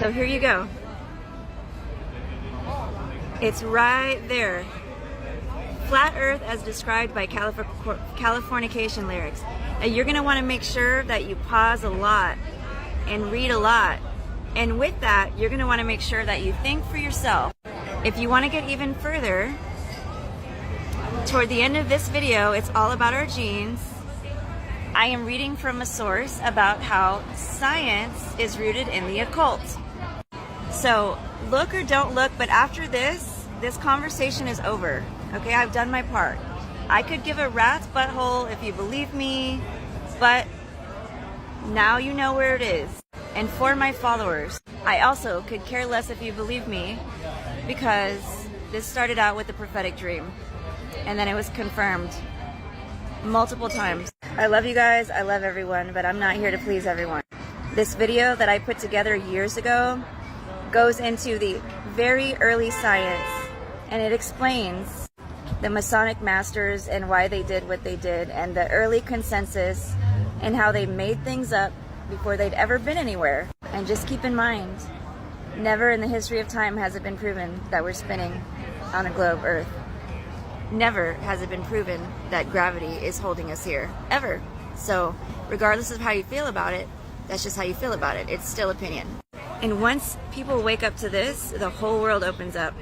So here you go. It's right there. Flat Earth as described by Californication lyrics. Now you're going to want to make sure that you pause a lot and read a lot. And with that, you're going to want to make sure that you think for yourself. If you want to get even further, toward the end of this video, it's all about our genes. I am reading from a source about how science is rooted in the occult. So look or don't look, but after this conversation is over. Okay, I've done my part. I could give a rat's butthole if you believe me, but now you know where it is. And for my followers, I also could care less if you believe me, because this started out with a prophetic dream, and then it was confirmed multiple times. I love you guys, I love everyone, but I'm not here to please everyone. This video that I put together years ago goes into the very early science, and it explains the Masonic masters and why they did what they did, and the early consensus and how they made things up before they'd ever been anywhere. And just keep in mind, never in the history of time has it been proven that we're spinning on a globe Earth. Never has it been proven that gravity is holding us here, ever. So regardless of how you feel about it, that's just how you feel about it. It's still opinion. And once people wake up to this, the whole world opens up.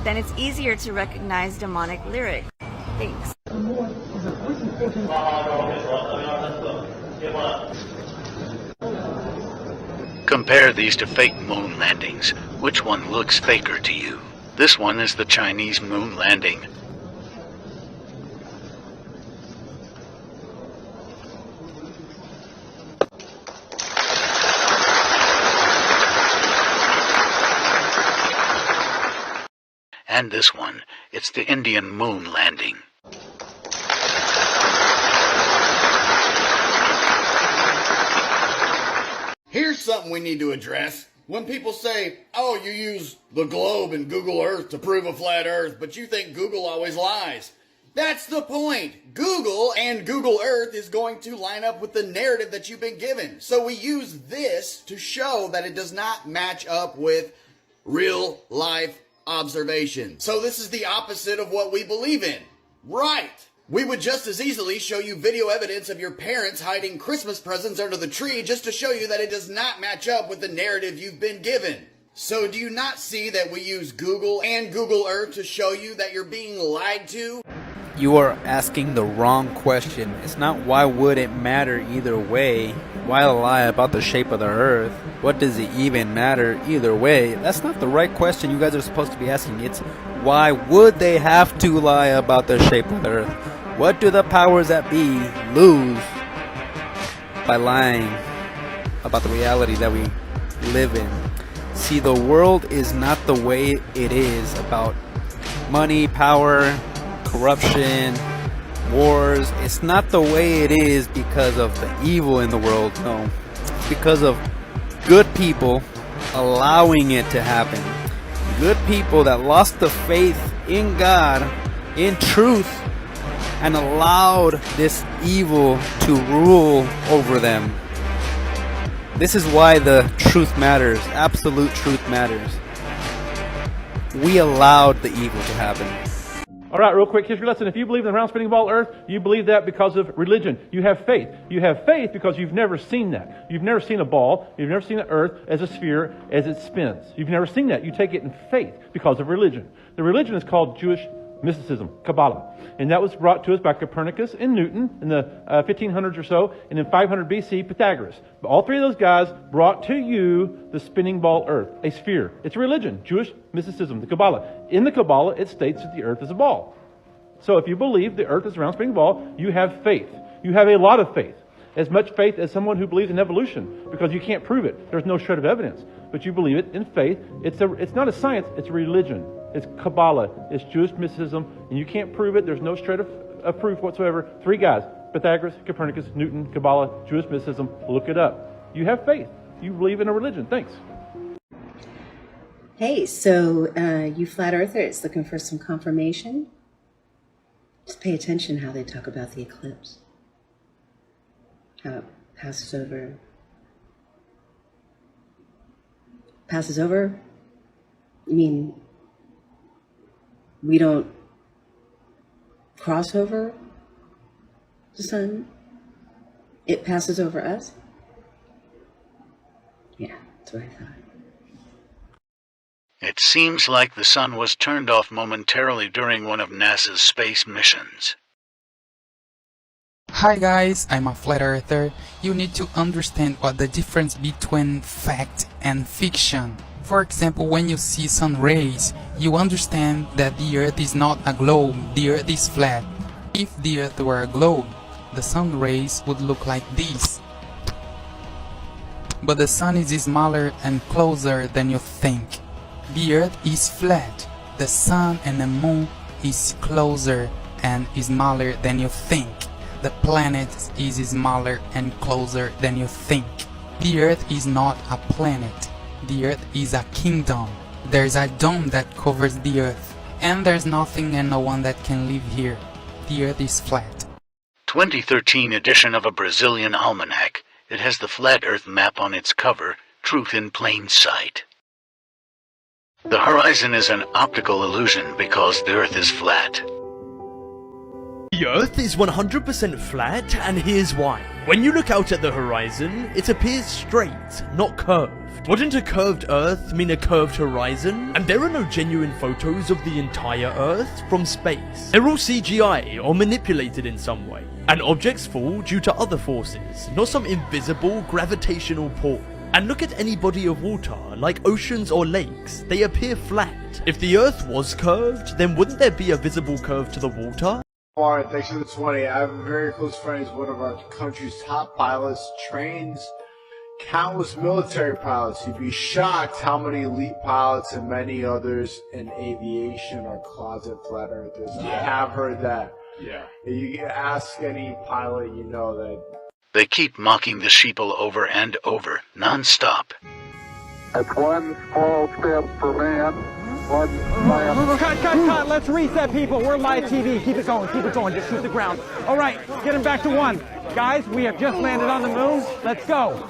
Then it's easier to recognize demonic lyric. Thanks. Compare these to fake moon landings. Which one looks faker to you? This one is the Chinese moon landing. And this one, it's the Indian moon landing. Here's something we need to address. When people say, oh, you use the globe and Google Earth to prove a flat Earth, but you think Google always lies. That's the point. Google and Google Earth is going to line up with the narrative that you've been given. So we use this to show that it does not match up with real life observation. So this is the opposite of what we believe in. Right. We would just as easily show you video evidence of your parents hiding Christmas presents under the tree just to show you that it does not match up with the narrative you've been given. So do you not see that we use Google and Google Earth to show you that you're being lied to? You are asking the wrong question. It's not why would it matter either way. Why lie about the shape of the earth? What does it even matter either way? That's not the right question you guys are supposed to be asking. It's why would they have to lie about the shape of the earth? What do the powers that be lose by lying about the reality that we live in? See, the world is not the way it is about money, power, corruption, wars. It's not the way it is because of the evil in the world. No, it's because of good people allowing it to happen. Good people that lost the faith in God, in truth, and allowed this evil to rule over them. This is why the truth matters. Absolute truth matters. We allowed the evil to happen. All right, real quick history lesson. If you believe in the round spinning ball earth, you believe that because of religion. You have faith. You have faith because you've never seen that. You've never seen a ball. You've never seen the earth as a sphere as it spins. You've never seen that. You take it in faith because of religion. The religion is called Jewish mysticism, Kabbalah. And that was brought to us by Copernicus and Newton in the 1500s or so. And in 500 BC, Pythagoras. All three of those guys brought to you the spinning ball earth, a sphere. It's a religion, Jewish mysticism, the Kabbalah. In the Kabbalah, it states that the earth is a ball. So if you believe the earth is a round spinning ball, you have faith. You have a lot of faith. As much faith as someone who believes in evolution, because you can't prove it. There's no shred of evidence. But you believe it in faith. It's not a science, it's a religion. It's Kabbalah. It's Jewish mysticism. And you can't prove it. There's no shred of proof whatsoever. Three guys, Pythagoras, Copernicus, Newton, Kabbalah, Jewish mysticism. Look it up. You have faith. You believe in a religion. Thanks. Hey, so you flat earthers looking for some confirmation? Just pay attention how they talk about the eclipse. How it passes over passes over? You mean we don't cross over the sun? It passes over us? Yeah, that's what I thought. It seems like the sun was turned off momentarily during one of NASA's space missions. Hi guys, I'm a flat earther. You need to understand what the difference between fact and fiction. For example, when you see sun rays, you understand that the earth is not a globe, the earth is flat. If the earth were a globe, the sun rays would look like this. But the sun is smaller and closer than you think. The earth is flat. The sun and the moon is closer and smaller than you think. The planet is smaller and closer than you think. The earth is not a planet. The earth is a kingdom. There's a dome that covers the earth. And there's nothing and no one that can live here. The earth is flat. 2013 edition of a Brazilian almanac. It has the flat earth map on its cover, truth in plain sight. The horizon is an optical illusion because the earth is flat. The Earth is 100% flat, and here's why. When you look out at the horizon, it appears straight, not curved. Wouldn't a curved Earth mean a curved horizon? And there are no genuine photos of the entire Earth from space. They're all CGI or manipulated in some way. And objects fall due to other forces, not some invisible gravitational pull. And look at any body of water, like oceans or lakes, they appear flat. If the Earth was curved, then wouldn't there be a visible curve to the water? Alright, thanks for the 20. I have a very close friend who's one of our country's top pilots, trains countless military pilots. You'd be shocked how many elite pilots and many others in aviation are closet flat earthers. Yeah. I have heard that. Yeah. You ask any pilot you know that. They keep mocking the sheeple over and over, non-stop. That's one small step for man, one giant... Cut! Let's reset, people. We're live TV. Keep it going. Just shoot the ground. All right, get him back to one. Guys, we have just landed on the moon. Let's go.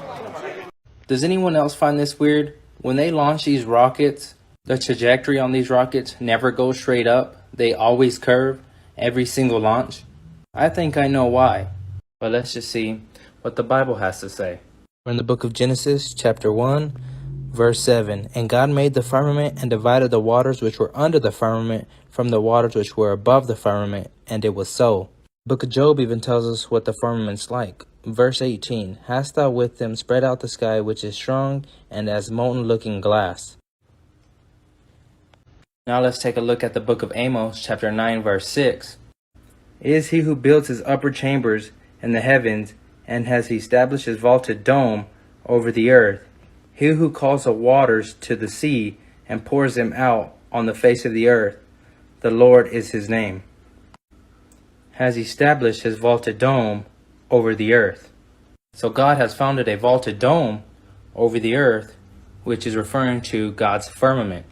Does anyone else find this weird? When they launch these rockets, the trajectory on these rockets never goes straight up. They always curve every single launch. I think I know why. But let's just see what the Bible has to say. We're in the book of Genesis, chapter 1, verse 7. And God made the firmament and divided the waters which were under the firmament from the waters which were above the firmament, and it was so. The book of Job even tells us what the firmament's like. Verse 18, Hast thou with them spread out the sky which is strong and as molten looking glass? Now let's take a look at the book of Amos, chapter 9, verse 6. It is he who builds his upper chambers in the heavens, and has he established his vaulted dome over the earth. He who calls the waters to the sea, and pours them out on the face of the earth. The Lord is his name. Has established his vaulted dome over the earth. So God has founded a vaulted dome over the earth, which is referring to God's firmament.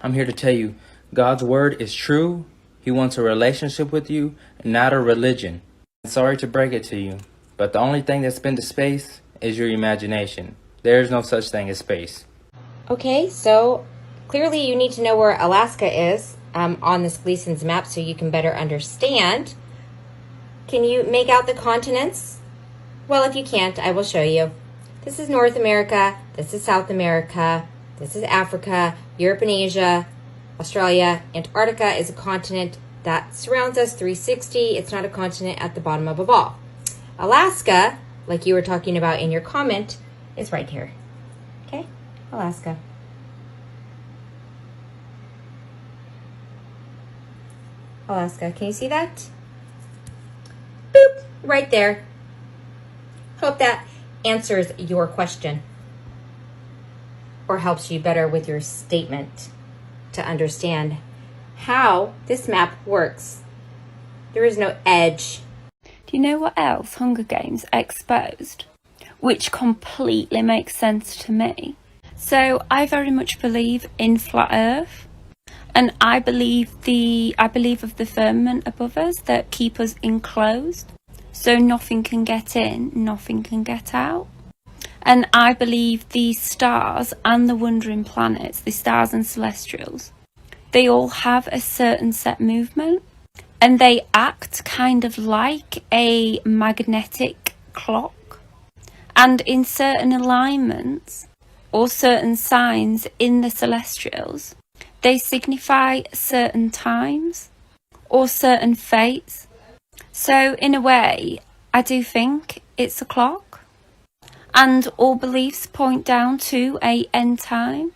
I'm here to tell you, God's word is true. He wants a relationship with you, not a religion. I'm sorry to break it to you, but the only thing that's been to space is your imagination. There's no such thing as space. Okay, so clearly you need to know where Alaska is on this Gleason's map so you can better understand. Can you make out the continents? Well, if you can't, I will show you. This is North America, this is South America, this is Africa, Europe and Asia, Australia. Antarctica is a continent that surrounds us 360. It's not a continent at the bottom of a ball. Alaska, like you were talking about in your comment, is right here. Okay, Alaska. Alaska, can you see that? Boop, right there. Hope that answers your question or helps you better with your statement to understand how this map works. There is no edge. Do you know what else Hunger Games exposed? Which completely makes sense to me. So I very much believe in flat earth. And I believe of the firmament above us that keep us enclosed. So nothing can get in, nothing can get out. And I believe these stars and the wandering planets, the stars and celestials, they all have a certain set movement, and they act kind of like a magnetic clock. And in certain alignments or certain signs in the celestials, they signify certain times or certain fates. So in a way, I do think it's a clock. And all beliefs point down to a end time.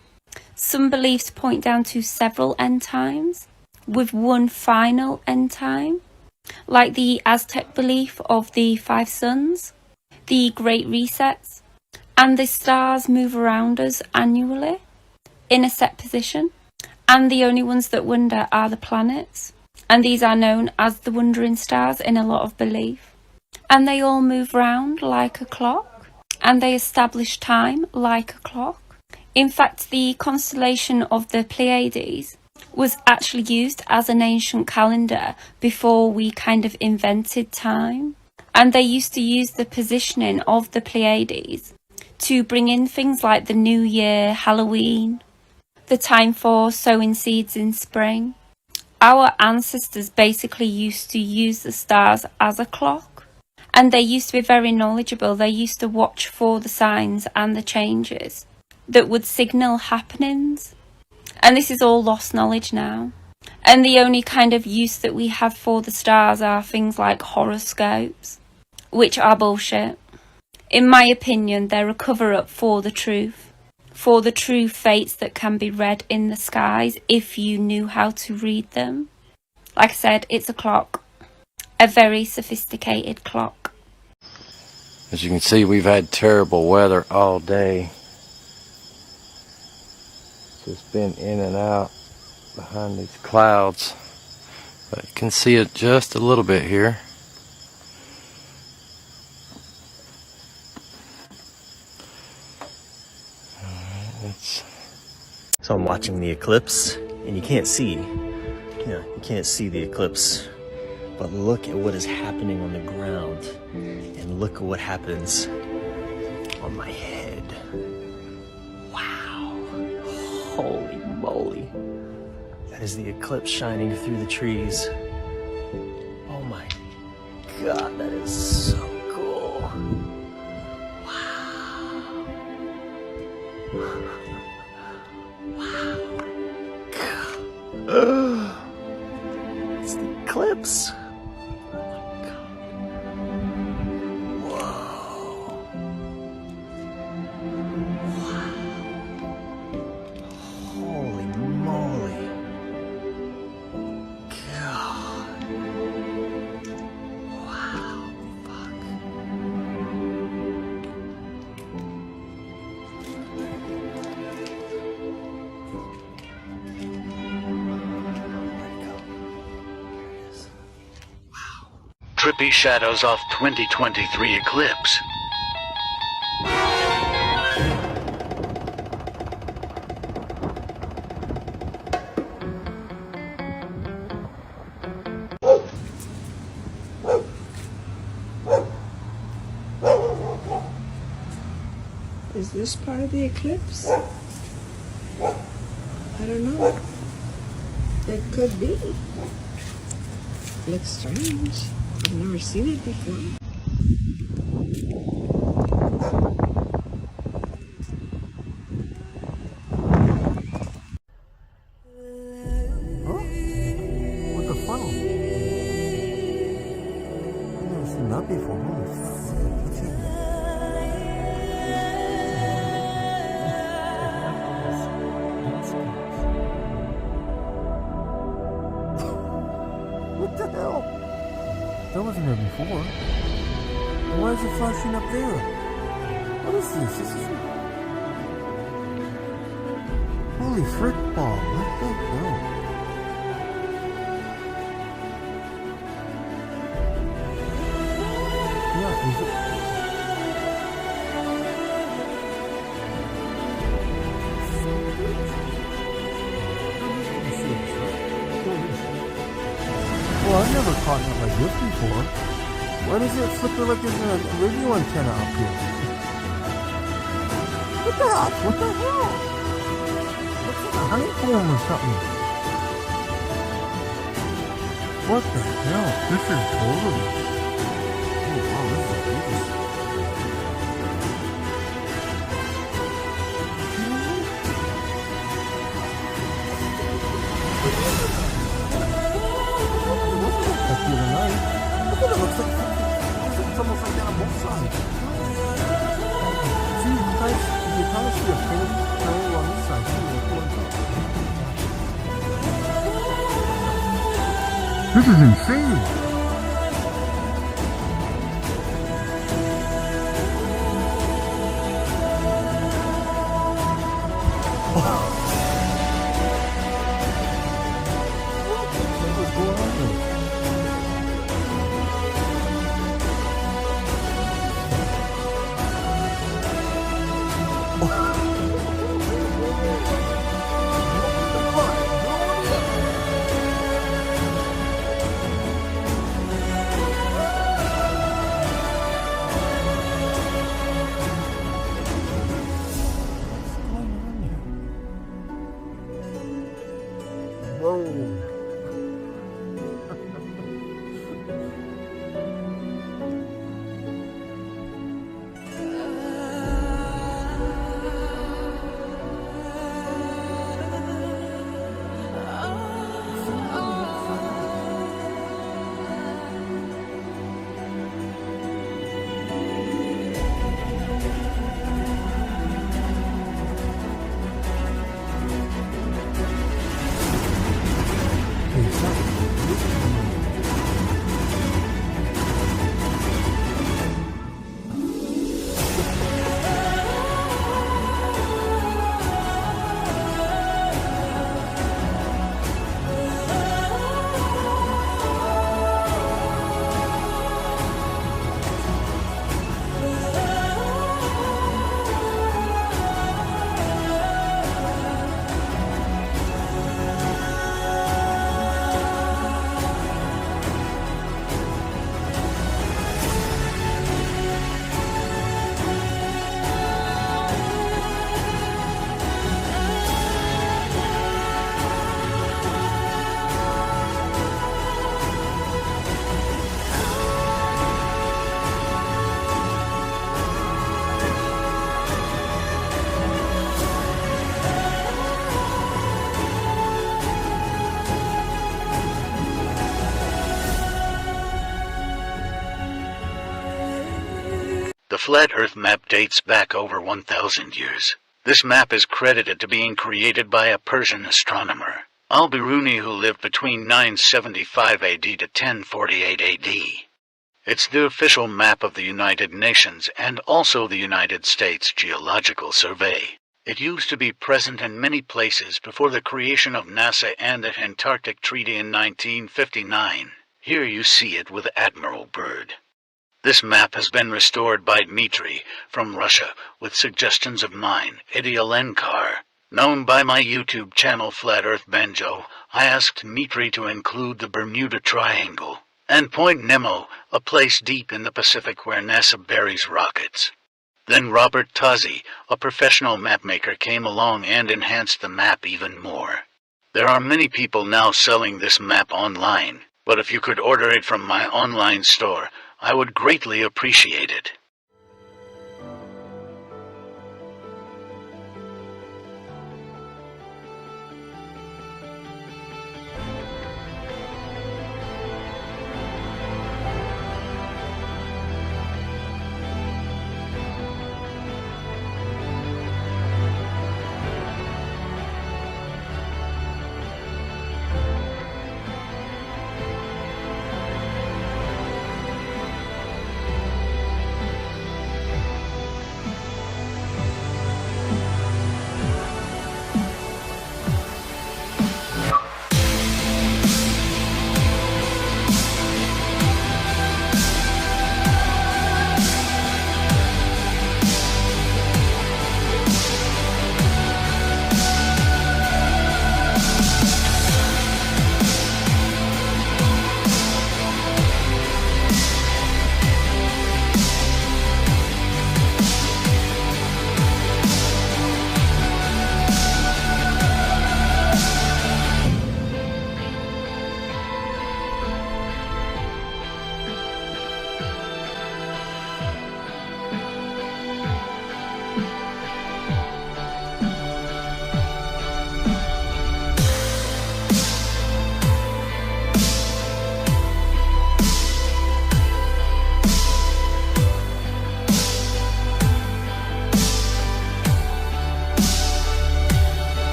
Some beliefs point down to several end times, with one final end time, like the Aztec belief of the 5 suns, the Great Resets, and the stars move around us annually in a set position, and the only ones that wander are the planets, and these are known as the wandering stars in a lot of belief. And they all move round like a clock, and they establish time like a clock. In fact, the constellation of the Pleiades was actually used as an ancient calendar before we kind of invented time. And they used to use the positioning of the Pleiades to bring in things like the New Year, Halloween, the time for sowing seeds in spring. Our ancestors basically used to use the stars as a clock, and they used to be very knowledgeable. They used to watch for the signs and the changes that would signal happenings. And this is all lost knowledge now. And the only kind of use that we have for the stars are things like horoscopes, which are bullshit. In my opinion, they're a cover-up for the true fates that can be read in the skies if you knew how to read them. Like I said, it's a clock. A very sophisticated clock. As you can see, we've had terrible weather all day. It's been in and out behind these clouds, but you can see it just a little bit here. So I'm watching the eclipse, and you can't see the eclipse, but look at what is happening on the ground, and look at what happens on my head. Holy moly. That is the eclipse shining through the trees. Oh my god, that is so cool. Wow. Wow. God. It's the eclipse. Trippy shadows off 2023 eclipse. Is this part of the eclipse? I don't know. It could be. Looks strange. I've never seen it before. With the funnel. I've never seen that before. Holy fuck. What's in there? What the hell? That wasn't there before. Why is it flashing up there? What is this? This is... Holy frick ball. What the hell? Yeah, is it... Well, I've never caught it like this before. Why does it flip like there's a radio antenna up here? What the hell? Looks like a honeycomb or something. What the hell? This is totally... Oh wow, this is beautiful. That's really nice. Look at it, looks like it's almost like that on both sides. See, you kind of see a faint trail on this side too. This is insane. What's going on here? The Flat Earth map dates back over 1,000 years. This map is credited to being created by a Persian astronomer, Al-Biruni, who lived between 975 AD to 1048 AD. It's the official map of the United Nations and also the United States Geological Survey. It used to be present in many places before the creation of NASA and the Antarctic Treaty in 1959. Here you see it with Admiral Byrd. This map has been restored by Dmitry from Russia with suggestions of mine, Idialenkar. Known by my YouTube channel Flat Earth Banjo, I asked Dmitry to include the Bermuda Triangle and Point Nemo, a place deep in the Pacific where NASA buries rockets. Then Robert Tozzi, a professional mapmaker, came along and enhanced the map even more. There are many people now selling this map online, but if you could order it from my online store, I would greatly appreciate it.